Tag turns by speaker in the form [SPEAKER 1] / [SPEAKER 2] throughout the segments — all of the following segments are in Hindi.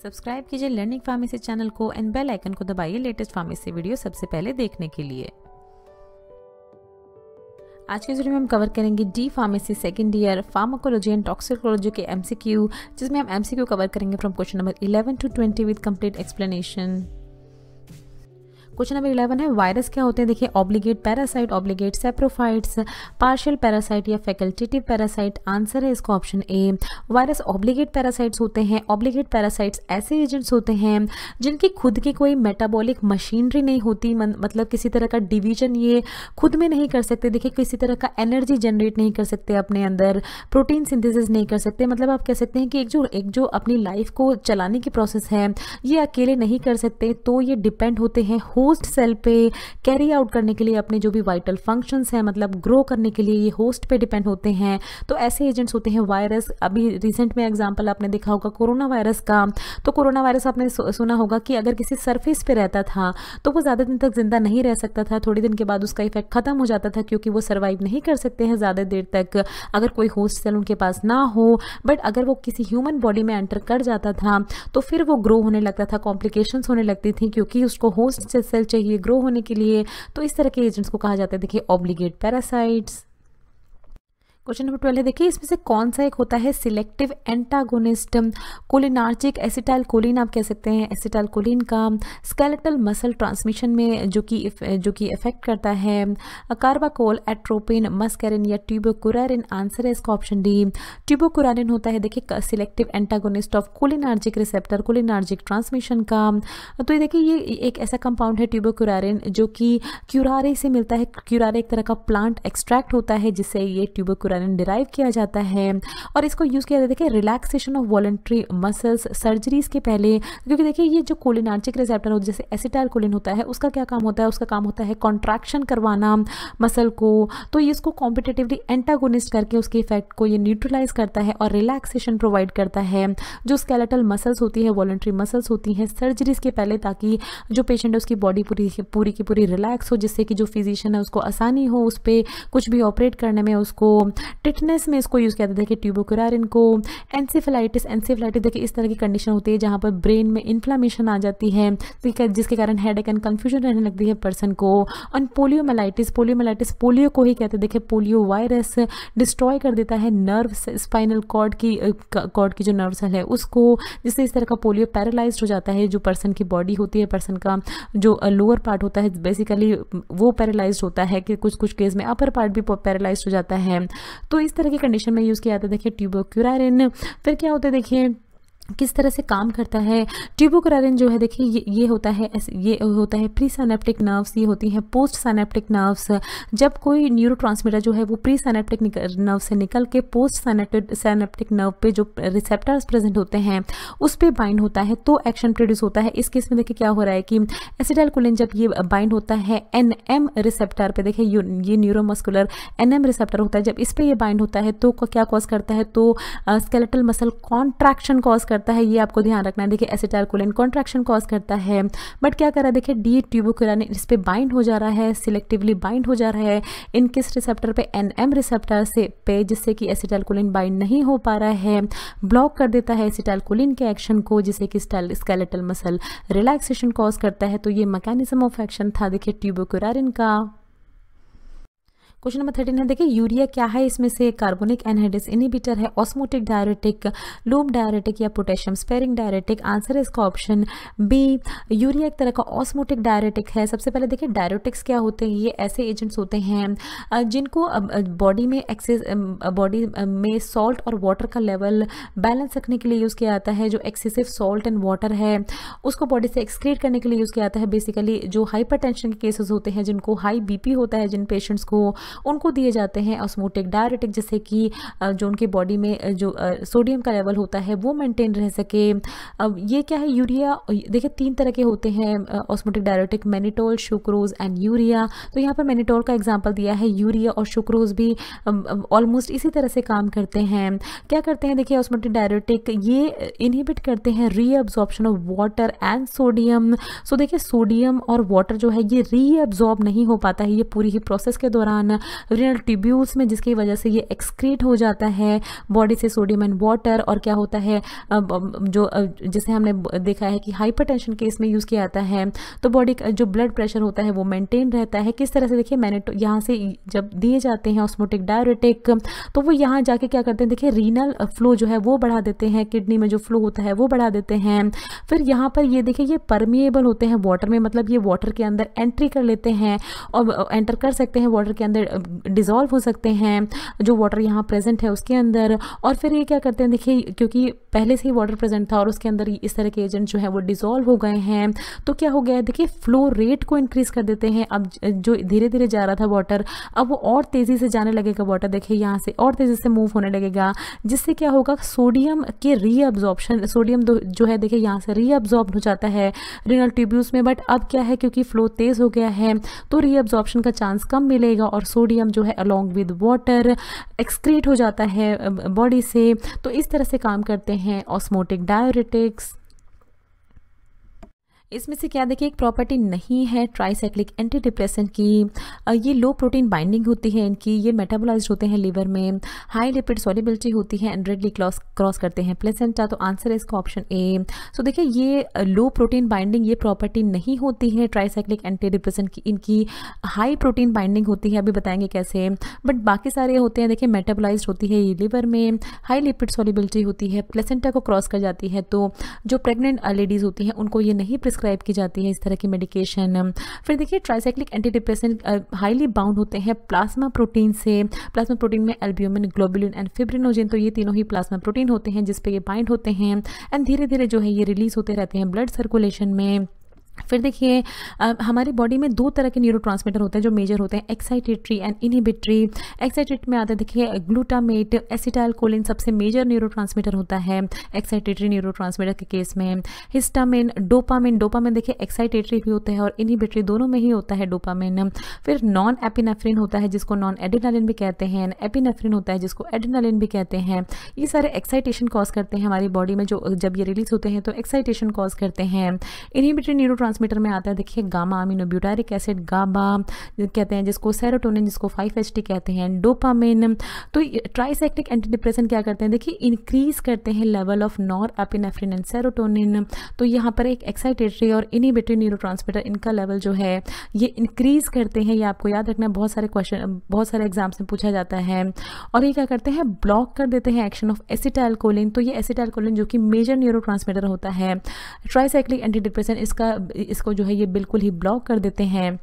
[SPEAKER 1] सब्सक्राइब कीजिए लर्निंग फार्मेसी चैनल को एंड बेल आइकन को दबाइए लेटेस्ट फार्मेसी वीडियो सबसे पहले देखने के लिए। आज के वीडियो में हम कवर करेंगे D pharmacy second year pharmacology and toxicology के एमसीक्यू, जिसमें हम एमसीक्यू कवर करेंगे from question number 11 to 20 with complete explanation. Question number 11 है, वायरस क्या होते हैं? देखिए, obligate parasite, obligate saprophytes, partial parasite या फैकल्टेटिव पैरासाइट। आंसर है इसका option A. Virus obligate parasites होते हैं। ऑब्लिगेट पैरासाइट्स ऐसे एजेंट्स होते हैं जिनकी खुद की कोई मेटाबॉलिक मशीनरी नहीं होती, मतलब किसी तरह का डिवीजन ये खुद में नहीं कर सकते। देखिए, किसी तरह का एनर्जी जनरेट नहीं कर सकते अपने अंदर, प्रोटीन सिंथेसिस नहीं कर सकते। मतलब आप कह सकते हैं कि एक जो अपनी लाइफ को चलाने की प्रोसेस है ये अकेले नहीं कर सकते, तो ये डिपेंड होते हैं होस्ट सेल पे कैरी आउट करने के लिए अपने जो भी वाइटल फंक्शंस हैं, मतलब ग्रो करने के लिए ये होस्ट पे डिपेंड होते हैं। तो ऐसे एजेंट्स होते हैं वायरस। अभी रिसेंट में एग्जांपल आपने देखा होगा कोरोना वायरस का। तो कोरोना वायरस आपने सुना होगा कि अगर किसी सरफेस पे रहता था तो वो ज़्यादा दिन तक जिंदा नहीं रह सकता था, थोड़ी दिन के बाद उसका इफेक्ट खत्म हो जाता था, क्योंकि वो सर्वाइव नहीं कर सकते हैं ज़्यादा देर तक अगर कोई होस्ट सेल उनके पास ना हो। बट अगर वो किसी ह्यूमन बॉडी में एंटर कर जाता था तो फिर वो ग्रो होने लगता था, कॉम्प्लिकेशंस होने लगती थी, क्योंकि उसको होस्ट सेल चाहिए ग्रो होने के लिए। तो इस तरह के एजेंट्स को कहा जाता है, देखिए, ऑब्लिगेट पैरासाइट्स। क्वेश्चन नंबर 12 है, देखिए, इसमें से कौन सा एक होता है selective antagonist? Cholinergic acetyl choline आप कह सकते हैं। एसिटाइल कोलिन का स्केलेटल मसल ट्रांसमिशन में जो कि इफेक्ट करता है। कार्बाकोल, एट्रोपिन, मस्कैरिन या ट्यूबोकुरारिन। आंसर है इसका ऑप्शन डी। ट्यूबोकुरारिन होता है, देखिए, selective antagonist of cholinergic receptor, cholinergic transmission का। तो ये देखिए, ये एक ऐसा कंपाउंड है ट्यूबोकुरारिन जो कि क्यूरारे से मिलता है। क्यूरारे एक तरह का प्लांट एक्सट्रैक्ट होता है जिससे ये ट्यूबोकुरारिन डिराइव किया जाता है, और इसको यूज किया जाता है, देखिए, relaxation of voluntary muscles surgeries के पहले। क्योंकि देखिए, ये जो कोलिनार्जिक रिसेप्टर होता है जैसे एसिटाइल कोलिन होता है, उसका क्या काम होता है? उसका काम होता है कॉन्ट्रैक्शन करवाना मसल को। तो ये इसको कॉम्पिटिटिवली एंटागोनिस्ट करके उसके इफेक्ट को ये न्यूट्रलाइज करता है और रिलैक्सेशन प्रोवाइड करता है जो स्केलेटल मसल्स होती है, वॉलंटरी मसल्स होती हैं सर्जरीज के पहले, ताकि जो पेशेंट है उसकी बॉडी पूरी की पूरी रिलैक्स हो, जिससे कि जो फिजिशियन है उसको आसानी हो उस पर कुछ भी ऑपरेट करने में। उसको टिटनेस में इसको यूज किया जाता है, देखिए, ट्यूबोकुरारिन को। एंसेफेलाइटिस देखिए, इस तरह की कंडीशन होती है जहां पर ब्रेन में इन्फ्लामेशन आ जाती है, जिसके कारण हेडेक एंड कंफ्यूजन रहने लगती है पर्सन को। और पोलियोमाइलाइटिस पोलियो को ही कहते हैं, देखिए, पोलियो वायरस डिस्ट्रॉय कर देता है नर्व, स्पाइनल कॉर्ड की जो नर्व सेल है उसको, जिससे इस तरह का पोलियो पैरालाइज्ड हो जाता है। जो पर्सन की बॉडी होती है, पर्सन का जो लोअर पार्ट होता है बेसिकली वो पैरालाइज्ड होता है, कि कुछ केस में अपर पार्ट भी पैरालाइज्ड हो जाता है। तो इस तरह की कंडीशन में यूज़ किया जाता है, देखिए, ट्यूबोकुरारिन। फिर क्या होता है, देखिए, किस तरह से काम करता है ट्यूबोकुरारिन जो है, देखिए, ये होता है प्री साइनेप्टिक नर्व्स, ये होती हैं पोस्ट साइनेप्टिक नर्व्स। जब कोई न्यूरोट्रांसमीटर जो है वो प्री साइनेप्टिक नर्व से निकल के पोस्ट साइनेप्टिक नर्व पे जो रिसेप्टर्स प्रेजेंट होते हैं उस पे बाइंड होता है तो एक्शन प्रोड्यूस होता है। इस केस में देखिए क्या हो रहा है कि एसिटाइल कोलिन जब ये बाइंड होता है एनएम रिसेप्टर पे, देखिए, ये न्यूरोमस्कुलर एनएम रिसेप्टर होता है, जब इस पे ये बाइंड होता है तो क्या कॉज करता है? तो स्केलेटल मसल कॉन्ट्रैक्शन कॉज करता है। ये आपको ध्यान रखना है, देखिए, एसिटाइल कोलिन कॉन्ट्रैक्शन कॉज करता है। बट क्या कर रहा है, देखिए, डी ट्यूबोकुरारिन इस पे बाइंड हो जा रहा है, सिलेक्टिवली बाइंड हो जा रहा है इन किस रिसेप्टर पे? एनएम रिसेप्टर से पे, जिससे कि एसिटाइल कोलिन बाइंड नहीं हो पा रहा है, ब्लॉक कर देता है एसिटाइल कोलिन के एक्शन को, जिससे कि स्केलेटल मसल रिलैक्सेशन कॉज करता है। तो ये मैकेनिज्म ऑफ एक्शन था, देखिए, ट्यूबोकुरारिन का। क्वेश्चन नंबर 13 है, देखिए, यूरिया क्या है? इसमें से कार्बोनिक एनहाइड्रेस इनहिबिटर है, ऑस्मोटिक डायरेटिक, लूप डायरेटिक या पोटेशियम स्पेयरिंग डायरेटिक। आंसर है इसका ऑप्शन बी। यूरिया एक तरह का ऑस्मोटिक डायरेटिक है। सबसे पहले देखिए, डायरेटिक्स क्या होते हैं? ये ऐसे एजेंट्स होते हैं जिनको बॉडी में सॉल्ट और वाटर का लेवल बैलेंस रखने के लिए यूज़ किया जाता है। जो एक्सेसिव सॉल्ट एंड वाटर है उसको बॉडी से एक्सक्रीट करने के लिए यूज़ किया जाता है। बेसिकली जो हाइपरटेंशन के केसेस होते हैं, जिनको हाई बीपी होता है जिन पेशेंट्स को, उनको दिए जाते हैं ऑस्मोटिक डायरेटिक, जिससे कि जो उनकी बॉडी में जो सोडियम का लेवल होता है वो मेंटेन रह सके। अब ये क्या है? यूरिया, देखिए, 3 तरह के होते हैं osmotic diuretic, mannitol, sucrose and urea. तो यहाँ पर मैनिटोल का एग्जांपल दिया है। यूरिया और सुक्रोज भी ऑलमोस्ट इसी तरह से काम करते हैं। क्या करते हैं, देखिए, ऑस्मोटिक डायरेटिक ये इनहिबिट करते हैं reabsorption of water and sodium. So देखिए, सोडियम और वाटर जो है ये रीअब्जॉर्ब नहीं हो पाता है, ये पूरी ही प्रोसेस के दौरान रीनल ट्यूब्यूल्स में, जिसकी वजह से ये एक्सक्रीट हो जाता है बॉडी से सोडियम एंड वाटर। और क्या होता है जो जैसे हमने देखा है कि हाइपरटेंशन केस में यूज़ किया जाता है, तो बॉडी का जो ब्लड प्रेशर होता है वो मेंटेन रहता है। किस तरह से देखिए, मैंने यहाँ से जब दिए जाते हैं ऑस्मोटिक डायरेटिक, तो वो यहाँ जाके क्या करते हैं, देखिए रीनल फ्लो जो है वो बढ़ा देते हैं, किडनी में जो फ्लो होता है वो बढ़ा देते हैं। फिर यहाँ पर ये देखिए, ये परमिएबल होते हैं वाटर में, मतलब ये वाटर के अंदर एंट्री कर लेते हैं और एंटर कर सकते हैं वाटर के अंदर, डिज़ोल्व हो सकते हैं जो वाटर यहाँ प्रेजेंट है उसके अंदर। और फिर ये क्या करते हैं, देखिए क्योंकि पहले से ही वाटर प्रेजेंट था और उसके अंदर इस तरह के एजेंट जो है वो डिज़ोल्व हो गए हैं, तो क्या हो गया है, देखिए फ्लो रेट को इंक्रीज कर देते हैं। अब जो धीरे धीरे जा रहा था वाटर, अब वो और तेज़ी से जाने लगेगा वाटर, देखिए यहाँ से और तेज़ी से मूव होने लगेगा, जिससे क्या होगा, सोडियम के रीअब्जॉर्प्शन, सोडियम जो है देखिए यहाँ से रीअब्जॉर्ब हो जाता है रीनल ट्यूब्यूल्स में। बट अब क्या है, क्योंकि फ्लो तेज़ हो गया है तो रीअब्जॉर्प्शन का चांस कम मिलेगा और सोडियम जो है अलॉन्ग विद वाटर एक्सक्रीट हो जाता है बॉडी से। तो इस तरह से काम करते हैं ऑस्मोटिक डायरेटिक्स। इसमें से क्या देखिए, एक प्रॉपर्टी नहीं है ट्राइसाइक्लिक एंटी डिप्रेसेंट की, ये लो प्रोटीन बाइंडिंग होती है इनकी, ये मेटाबोलाइज्ड होते हैं लिवर में, हाई लिपिड सॉल्युबिलिटी होती है एंड रेडली क्रॉस करते हैं प्लेसेंटा। तो आंसर है इसका ऑप्शन ए। सो देखिए, ये लो प्रोटीन बाइंडिंग ये प्रॉपर्टी नहीं होती है ट्राइसाइक्लिक एंटी डिप्रेसेंट की, इनकी हाई प्रोटीन बाइंडिंग होती है, अभी बताएंगे कैसे। बट बाकी सारे होते हैं देखिए, मेटाबोलाइज्ड होती है ये लिवर में, हाई लिपिड सॉल्युबिलिटी होती है, प्लेसेंटा को क्रॉस कर जाती है। तो जो प्रेग्नेंट लेडीज़ होती हैं उनको ये नहीं प्रिस्क्राइब की जाती है इस तरह की मेडिकेशन। फिर देखिए, tricyclic anti depressant highly bound होते हैं प्लाज्मा प्रोटीन से। प्लाज्मा प्रोटीन में एल्ब्यूमिन, ग्लोबुलिन एंड फिब्रिनोजेन, तो ये तीनों ही प्लाज्मा प्रोटीन होते हैं जिस पे ये बाइंड होते हैं एंड धीरे धीरे जो है ये रिलीज होते रहते हैं ब्लड सर्कुलेशन में। फिर देखिए, हमारी बॉडी में दो तरह के न्यूरोट्रांसमीटर होते हैं जो मेजर होते हैं, एक्साइटेटरी एंड इनहिबिटरी। एक्साइटेटरी में आता है देखिए ग्लूटामेट, एसिटाइलकोलिन सबसे मेजर न्यूरोट्रांसमीटर होता है एक्साइटेटरी न्यूरोट्रांसमीटर के केस में। हिस्टामिन, डोपामिन, डोपामिन देखिए एक्साइटेटरी भी होता है और इनहिबिटरी दोनों में ही होता है डोपामिन। फिर नॉन एपिनेफ्रिन होता है जिसको नॉन एड्रेनालिन भी कहते हैं, एपिनेफ्रिन होता है जिसको एड्रेनालिन भी कहते हैं। ये सारे एक्साइटेशन कॉज करते हैं हमारी बॉडी में, जो जब ये रिलीज होते हैं तो एक्साइटेशन कॉज करते हैं। इनहिबिटरी न्यूरोट्रांसमीटर में आता है देखिए गामा अमीनोब्यूटारिक एसिड, गाबा कहते हैं जिसको, सेरोटोनिन जिसको 5-HT कहते हैं, डोपामिन। तो ट्राइसाइक्लिक एंटी डिप्रेसेंट क्या करते हैं, देखिए इंक्रीज करते हैं level of nor epinephrine and serotonin. तो यहाँ पर एक एक्साइटेटरी और इनहिबिटरी न्यूरोट्रांसमीटर, इनका लेवल जो है ये इंक्रीज करते हैं। ये आपको याद रखना है, बहुत सारे क्वेश्चन, बहुत सारे एग्जाम्स में पूछा जाता है। और ये क्या करते हैं, ब्लॉक कर देते हैं एक्शन ऑफ एसिटाइलकोलिन। तो ये एसिटाइलकोलिन जो कि मेजर न्यूरोट्रांसमीटर होता है, ट्राइसाइक्लिक एंटी डिप्रेसेंट इसको जो है ये बिल्कुल ही ब्लॉक कर देते हैं,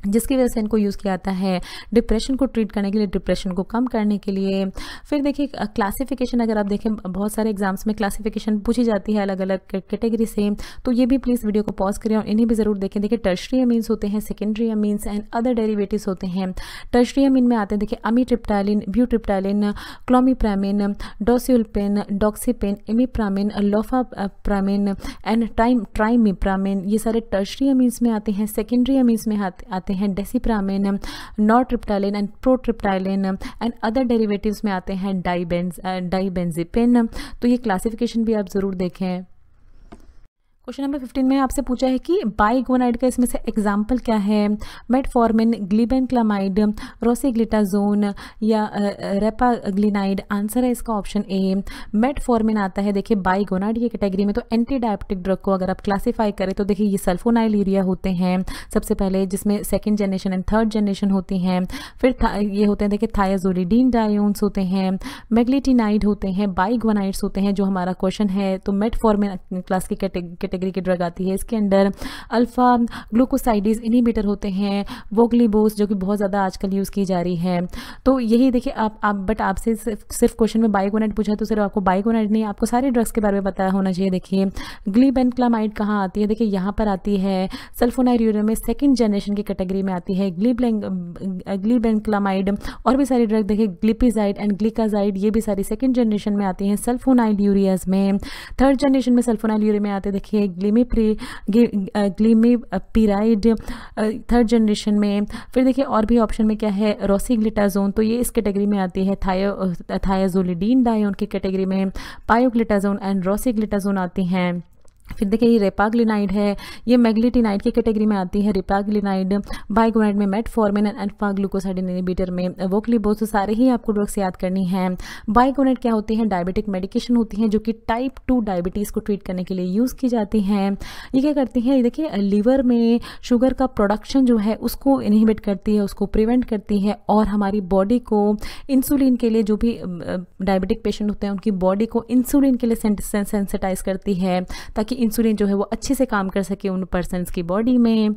[SPEAKER 1] जिसकी वजह से इनको यूज़ किया जाता है डिप्रेशन को ट्रीट करने के लिए, डिप्रेशन को कम करने के लिए। फिर देखिए क्लासिफिकेशन, अगर आप देखें बहुत सारे एग्जाम्स में क्लासिफिकेशन पूछी जाती है अलग अलग कैटेगरी से, तो ये भी प्लीज़ वीडियो को पॉज करें और इन्हें भी ज़रूर देखें। देखिए टर्शरी अमीन्स होते हैं, secondary amines and other derivatives होते हैं। टर्शरी अमीन में आते हैं देखिए अमीट्रिप्टाइलिन, ब्यूट्रिप्टाइलिन, क्लोमिप्रामिन, डोसिल्पिन, डॉक्सीपिन, इमिप्रामिन, लोफाप्रामिन एंड ट्राइमिप्रामिन, ये सारे टर्शरी अमीन्स में आते हैं। सेकेंडरी अमीन्स में आते हैं डेसिप्रामिन, नॉरट्रिप्टाइलिन एंड प्रोट्रिप्टाइलिन एंड अदर डेरिवेटिव्स में आते हैं डाइबेंजिपिन। तो ये क्लासिफिकेशन भी आप ज़रूर देखें। क्वेश्चन नंबर 15 में आपसे पूछा है कि बाइगोनाइड का इसमें से एग्जाम्पल क्या है, मेटफॉर्मिन, ग्लिबेनक्लामाइड, रोसीग्लिटाजोन या रेपाग्लिनाइड। आंसर है इसका ऑप्शन ए, मेटफॉर्मिन आता है देखिए बाइगोनाइड ये कैटेगरी में। तो एंटी डायबिटिक ड्रग को अगर आप क्लासीफाई करें तो देखिए ये सल्फोनाइल यूरिया होते हैं सबसे पहले, जिसमें second generation and third generation होती हैं। फिर ये होते हैं देखिए थायाजोलिडीन डायोन्स होते हैं, मेग्लिटिनाइड होते हैं, बाइगोनाइड्स होते हैं जो हमारा क्वेश्चन है। तो मेटफॉर्मिन क्लास की कैटेगरी की ड्रग आती है। इसके अंदर अल्फा ग्लूकोसाइडिस इनहिबिटर होते हैं, वोग्लिबोस जो कि बहुत ज़्यादा आजकल यूज़ की जा रही है। तो यही देखिए आप बट आपसे सिर्फ क्वेश्चन में बाइगोनाइड पूछा तो सिर्फ आपको बाइगोनाइड नहीं, आपको सारे ड्रग्स के बारे में पता होना चाहिए। देखिए ग्लिबेनक्लामाइड कहाँ आती है, देखिए यहाँ पर आती है सल्फोनाइल यूरिया में, सेकेंड जनरेशन की कैटेगरी में आती है ग्लिबेनक्लामाइड। और भी सारी ड्रग देखिए ग्लिपिजाइड एंड ग्लिकाजाइड, ये भी सारी सेकेंड जनरेशन में आती हैं सल्फोनाइल यूरियाज में। थर्ड जनरेशन में सल्फोनाइल यूरिया में आते देखिए ग्लिमिपिराइड थर्ड जनरेशन में। फिर देखिए और भी ऑप्शन में क्या है, रोसीग्लिटाजोन, तो ये इस कैटेगरी में आती है। थायाजोलिडीन डायोन की कैटेगरी में पायोग्लिटाजोन एंड रोसीग्लिटाजोन आती हैं। फिर देखिए ये रेपाग्लिनाइड है, ये मैग्लिटिनाइड की कैटेगरी में आती है। रेपाग्लिनाइड बाइगोनाइड में metformin and alpha glucoside inhibitor में वोक्लिबोस, तो सारे ही आपको ड्रग्स याद करनी है। बाइगोनाइड क्या होती है? डायबिटिक मेडिकेशन होती है जो कि टाइप 2 डायबिटीज़ को ट्रीट करने के लिए यूज़ की जाती हैं। ये क्या करती हैं? देखिए लीवर में शुगर का प्रोडक्शन जो है उसको इनहिबिट करती है, उसको प्रिवेंट करती है, और हमारी बॉडी को इंसुलिन के लिए, जो भी डायबिटिक पेशेंट होते हैं उनकी बॉडी को इंसुलिन के लिए सेंसिटाइज करती है, ताकि इंसुलिन जो है वो अच्छे से काम कर सके उन पर्सन्स की बॉडी में।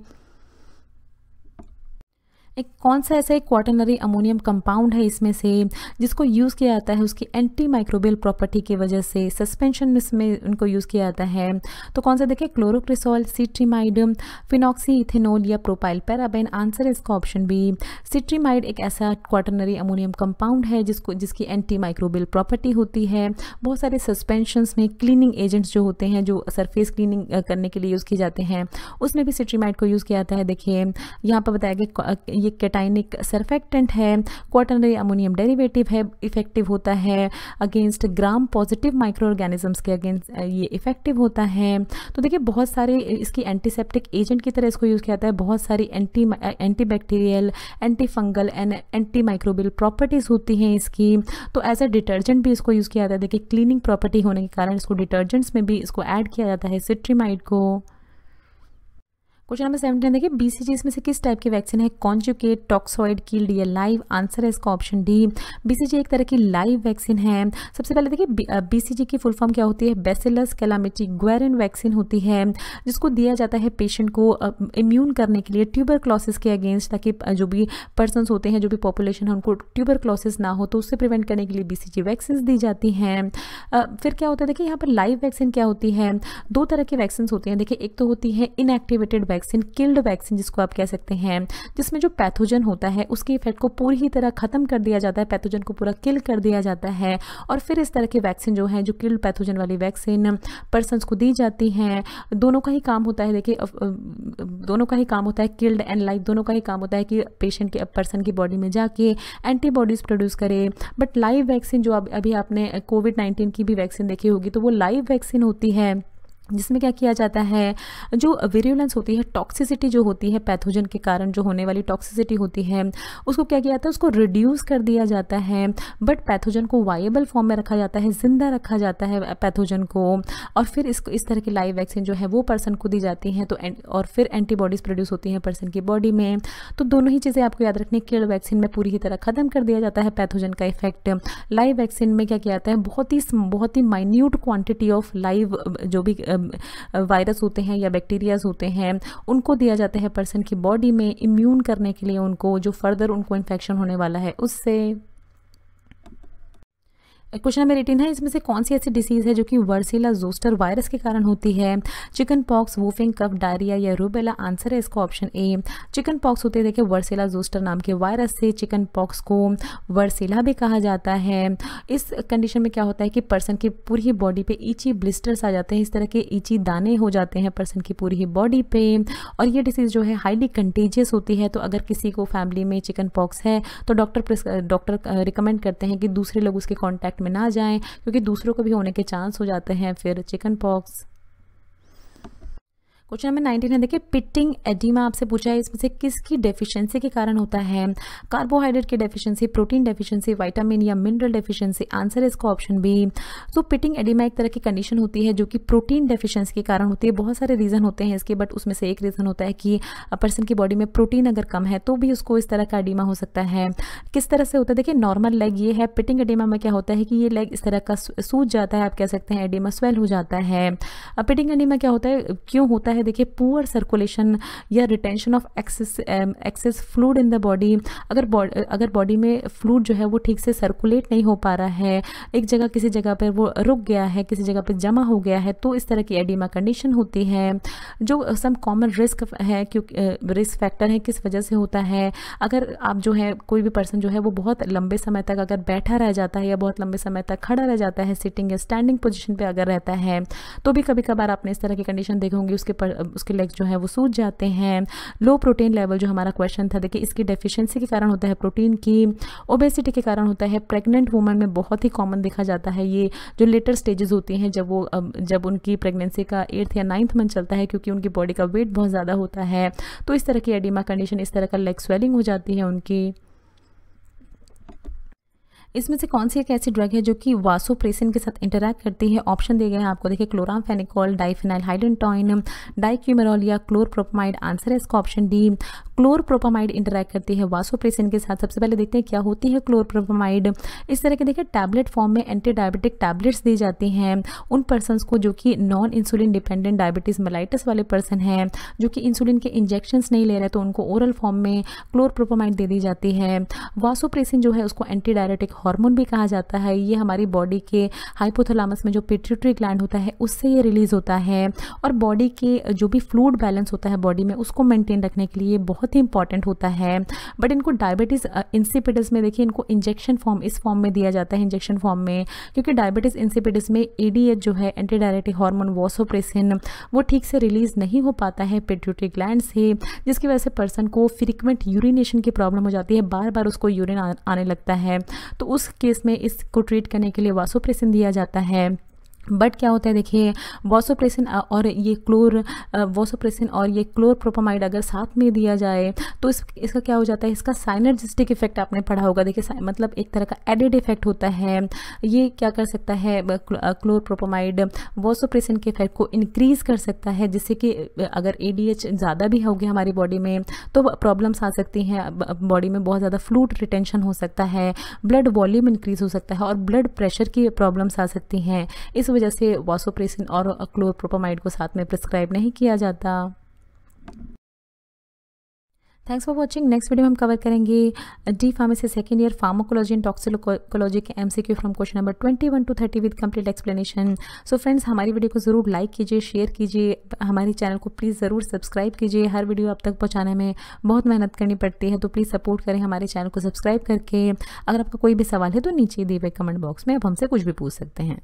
[SPEAKER 1] एक कौन सा ऐसा एक क्वाटरनरी अमोनियम कंपाउंड है इसमें से जिसको यूज़ किया जाता है उसकी एंटी माइक्रोबियल प्रॉपर्टी की वजह से सस्पेंशन में इसमें उनको यूज़ किया जाता है? तो कौन सा? देखिए क्लोरोक्रिसॉल, सिट्रीमाइड, फिनॉक्सी इथेनॉल या प्रोपाइल पैराबेन। आंसर है इसका ऑप्शन बी। सिट्रीमाइड एक ऐसा क्वाटरनरी अमोनियम कंपाउंड है जिसकी एंटी माइक्रोबियल प्रॉपर्टी होती है। बहुत सारे सस्पेंशंस में क्लीनिंग एजेंट्स जो होते हैं, जो सरफेस क्लीनिंग करने के लिए यूज़ किए जाते हैं, उसमें भी सिट्रीमाइड को यूज़ किया जाता है। देखिए यहाँ पर बताया गया ये कैटाइनिक सरफेक्टेंट है, क्वाटरनरी अमोनियम डेरिवेटिव है, इफेक्टिव होता है against gram positive micro organisms के अगेंस्ट ये इफेक्टिव होता है। तो देखिए बहुत सारे इसकी एंटीसेप्टिक एजेंट की तरह इसको यूज़ किया जाता है। बहुत सारी anti bacterial, anti fungal and anti microbial properties होती हैं इसकी। तो एज अ डिटर्जेंट भी इसको यूज़ किया जाता है। देखिए क्लीनिंग प्रॉपर्टी होने के कारण इसको डिटर्जेंट्स में भी इसको ऐड किया जाता है सिट्रीमाइड को। क्वेश्चन नंबर 17 देखिए बीसीजी इसमें से किस टाइप की वैक्सीन है? कॉन्जुगेट, टॉक्सॉइड, किल्ड या लाइव। आंसर है इसका ऑप्शन डी। बीसीजी एक तरह की लाइव वैक्सीन है। सबसे पहले देखिए बीसीजी की फुल फॉर्म क्या होती है? बैसिलस कैलामिटी ग्वेरिन वैक्सीन होती है, जिसको दिया जाता है पेशेंट को इम्यून करने के लिए ट्यूबरक्लोसिस के अगेंस्ट, ताकि जो भी पर्सन होते हैं, जो भी पॉपुलेशन है, उनको ट्यूबरक्लोसिस ना हो, तो उससे प्रिवेंट करने के लिए बीसीजी वैक्सीन दी जाती हैं। फिर क्या होता है? देखिए यहाँ पर लाइव वैक्सीन क्या होती है? दो तरह की वैक्सीन होती हैं। देखिए एक तो होती है इनएक्टिवेटेड वैक्सीन, किल्ड वैक्सीन जिसको आप कह सकते हैं, जिसमें जो पैथोजन होता है उसके इफेक्ट को पूरी ही तरह खत्म कर दिया जाता है, पैथोजन को पूरा किल कर दिया जाता है। और फिर इस तरह की वैक्सीन जो है, जो किल्ड पैथोजन वाली वैक्सीन पर्सन्स को दी जाती हैं। दोनों का ही काम होता है, देखिए दोनों का ही काम होता है, किल्ड एंड लाइव दोनों का ही काम होता है कि पेशेंट के पर्सन की बॉडी में जाके एंटीबॉडीज प्रोड्यूस करे। बट लाइव वैक्सीन जो अभी आपने कोविड-19 की भी वैक्सीन देखी होगी, तो वो लाइव वैक्सीन होती है, जिसमें क्या किया जाता है, जो विरुलेंस होती है, टॉक्सिसिटी जो होती है, पैथोजन के कारण जो होने वाली टॉक्सिसिटी होती है, उसको क्या किया जाता है? उसको रिड्यूस कर दिया जाता है। बट पैथोजन को वायबल फॉर्म में रखा जाता है, जिंदा रखा जाता है पैथोजन को। और फिर इस तरह की लाइव वैक्सीन जो है वो पर्सन को दी जाती हैं, तो और फिर एंटीबॉडीज प्रोड्यूस होती हैं पर्सन की बॉडी में। तो दोनों ही चीज़ें आपको याद रखनी। किल्ड वैक्सीन में पूरी ही तरह खत्म कर दिया जाता है पैथोजन का इफेक्ट। लाइव वैक्सीन में क्या किया जाता है? बहुत ही माइन्यूट क्वांटिटी ऑफ लाइव जो भी वायरस होते हैं या बैक्टीरियाज होते हैं, उनको दिया जाता है पर्सन की बॉडी में इम्यून करने के लिए, उनको जो फर्दर उनको इन्फेक्शन होने वाला है उससे। क्वेश्चन नंबर 18 है, इसमें से कौन सी ऐसी डिसीज़ है जो कि वर्सीला जोस्टर वायरस के कारण होती है? चिकन पॉक्स, वूफिंग कफ, डायरिया या रूबेला। आंसर है इसका ऑप्शन ए। चिकन पॉक्स होते हैं, देखिए वर्सीला जोस्टर नाम के वायरस से चिकन पॉक्स को वर्सीला भी कहा जाता है। इस कंडीशन में क्या होता है कि पर्सन की पूरी ही बॉडी पे ईची ब्लिस्टर्स आ जाते हैं, इस तरह के ईची दाने हो जाते हैं पर्सन की पूरी ही बॉडी पे। और ये डिसीज़ जो है हाईली कंटेजियस होती है। तो अगर किसी को फैमिली में चिकन पॉक्स है तो डॉक्टर रिकमेंड करते हैं कि दूसरे लोग उसके कॉन्टैक्ट में ना जाएं, क्योंकि दूसरों को भी होने के चांस हो जाते हैं फिर चिकन पॉक्स। क्वेश्चन नंबर 19 है, देखिए पिटिंग एडिमा आपसे पूछा है, इसमें से किसकी डेफिशिएंसी के कारण होता है? कार्बोहाइड्रेट की डेफिशिएंसी, प्रोटीन डेफिशिएंसी, विटामिन या मिनरल डेफिशिएंसी। आंसर है इसका ऑप्शन बी। तो पिटिंग एडिमा एक तरह की कंडीशन होती है जो कि प्रोटीन डेफिशिएंसी के कारण होती है। बहुत सारे रीज़न होते हैं इसके, बट उसमें से एक रीज़न होता है कि पर्सन की बॉडी में प्रोटीन अगर कम है तो भी उसको इस तरह का एडिमा हो सकता है। किस तरह से होता है? देखिए नॉर्मल लेग ये है, पिटिंग एडिमा में क्या होता है कि ये लेग इस तरह का सूज जाता है, आप कह सकते हैं एडिमा स्वेल हो जाता है। पिटिंग एडिमा क्या होता है, क्यों होता है? देखिए पुअर सर्कुलेशन या retention of access fluid in the body. अगर बॉडी में फ्लूइड जो है वो ठीक से सर्कुलेट नहीं हो पा रहा है, एक जगह किसी जगह पर वो रुक गया है, किसी जगह पर जमा हो गया है, तो इस तरह की एडिमा कंडीशन होती है। जो सम कॉमन रिस्क है, क्योंकि रिस्क फैक्टर है, किस वजह से होता है? अगर आप जो है कोई भी पर्सन जो है वो बहुत लंबे समय तक अगर बैठा रह जाता है या बहुत लंबे समय तक खड़ा रह जाता है, सिटिंग या स्टैंडिंग पोजीशन पे अगर रहता है, तो भी कभी कभार आपने इस तरह की कंडीशन देखी होंगी, उसके उसके लेग्स जो है वो सूज जाते हैं। लो प्रोटीन लेवल जो हमारा क्वेश्चन था, देखिए इसकी डेफिशिएंसी के कारण होता है प्रोटीन की, ओबेसिटी के कारण होता है, प्रेग्नेंट वुमन में बहुत ही कॉमन देखा जाता है ये जो लेटर स्टेजेस होती हैं जब उनकी प्रेगनेंसी का 8th या 9th मंथ चलता है, क्योंकि उनकी बॉडी का वेट बहुत ज़्यादा होता है, तो इस तरह की एडिमा कंडीशन, इस तरह का लेग स्वेलिंग हो जाती है उनकी। इसमें से कौन सी एक ऐसी ड्रग है जो कि वासोप्रेसिन के साथ इंटरैक्ट करती है? ऑप्शन दिए गए हैं आपको, देखिए क्लोरामफेनिकोल, डाइफेनाइल हाइड्रोटोइन, डाइक्यूमेरॉल या क्लोरप्रोपामाइड। आंसर है इसका ऑप्शन डी, क्लोरप्रोपामाइड इंटरैक्ट करती है वासोप्रेसिन के साथ। सबसे पहले देखते हैं क्या होती है क्लोरप्रोपामाइड। इस तरह के देखिए टैबलेट फॉर्म में एंटी डायबिटिक टैबलेट्स दी जाती हैं उन पर्सनस को जो कि non insulin dependent diabetes mellitus वाले पर्सन हैं, जो कि इंसुलिन के इंजेक्शंस नहीं ले रहे, तो उनको ओरल फॉर्म में क्लोरप्रोपामाइड दे दी जाती है। वासोप्रेसिन जो है उसको एंटी डायरेटिक हार्मोन भी कहा जाता है। ये हमारी बॉडी के हाइपोथैलेमस में जो पिट्यूटरी ग्लैंड होता है उससे ये रिलीज होता है, और बॉडी के जो भी फ्लूइड बैलेंस होता है बॉडी में उसको मेंटेन रखने के लिए बहुत ही इंपॉर्टेंट होता है। बट इनको डायबिटीज़ इंसिपिडस में देखिए इनको इंजेक्शन फॉर्म, इस फॉर्म में दिया जाता है इंजेक्शन फॉर्म में, क्योंकि डायबिटीज़ इंसिपिडस में एडीएच जो है एंटी डायरेटिक हार्मोन वासोप्रेसिन वो ठीक से रिलीज नहीं हो पाता है पिट्यूटरी ग्लैंड से, जिसकी वजह से पर्सन को फ्रीक्वेंट यूरिनेशन की प्रॉब्लम हो जाती है, बार बार उसको यूरिन आने लगता है। तो उस केस में इसको ट्रीट करने के लिए वासोप्रेसिन दिया जाता है। बट क्या होता है देखिए वासोप्रेसिन और ये क्लोरप्रोपामाइड अगर साथ में दिया जाए तो इसका क्या हो जाता है, इसका साइनर्जिस्टिक इफेक्ट आपने पढ़ा होगा, देखिए मतलब एक तरह का एडेड इफेक्ट होता है। ये क्या कर सकता है, क्लोरप्रोपामाइड वासोप्रेसिन के इफेक्ट को इंक्रीज कर सकता है, जिससे कि अगर एडीएच ज़्यादा भी होगी हमारी बॉडी में तो प्रॉब्लम्स आ सकती हैं, बॉडी में बहुत ज़्यादा फ्लूइड रिटेंशन हो सकता है, ब्लड वॉल्यूम इंक्रीज हो सकता है और ब्लड प्रेशर की प्रॉब्लम्स आ सकती हैं। इस वजह से वासोप्रेसिन और क्लोरप्रोपामाइड को साथ में प्रिस्क्राइब नहीं किया जाता। Thanks for watching. Next video में हम कवर करेंगे D pharmacy second year pharmacology and toxicology के MCQ from question number 21 to 30 with complete explanation. So friends, हमारी वीडियो को ज़रूर लाइक कीजिए, शेयर कीजिए, हमारे चैनल को प्लीज़ ज़रूर सब्सक्राइब कीजिए। हर वीडियो आप तक पहुँचाने में बहुत मेहनत करनी पड़ती है, तो प्लीज़ सपोर्ट करें हमारे चैनल को सब्सक्राइब करके। अगर आपका कोई भी सवाल है तो नीचे दिए हुए कमेंट बॉक्स में आप हमसे कुछ भी पूछ सकते हैं।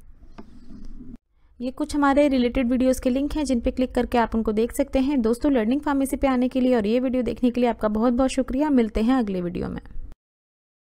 [SPEAKER 1] ये कुछ हमारे रिलेटेड वीडियोस के लिंक हैं जिन पे क्लिक करके आप उनको देख सकते हैं। दोस्तों, लर्निंग फार्मेसी पे आने के लिए और ये वीडियो देखने के लिए आपका बहुत बहुत शुक्रिया। मिलते हैं अगले वीडियो में।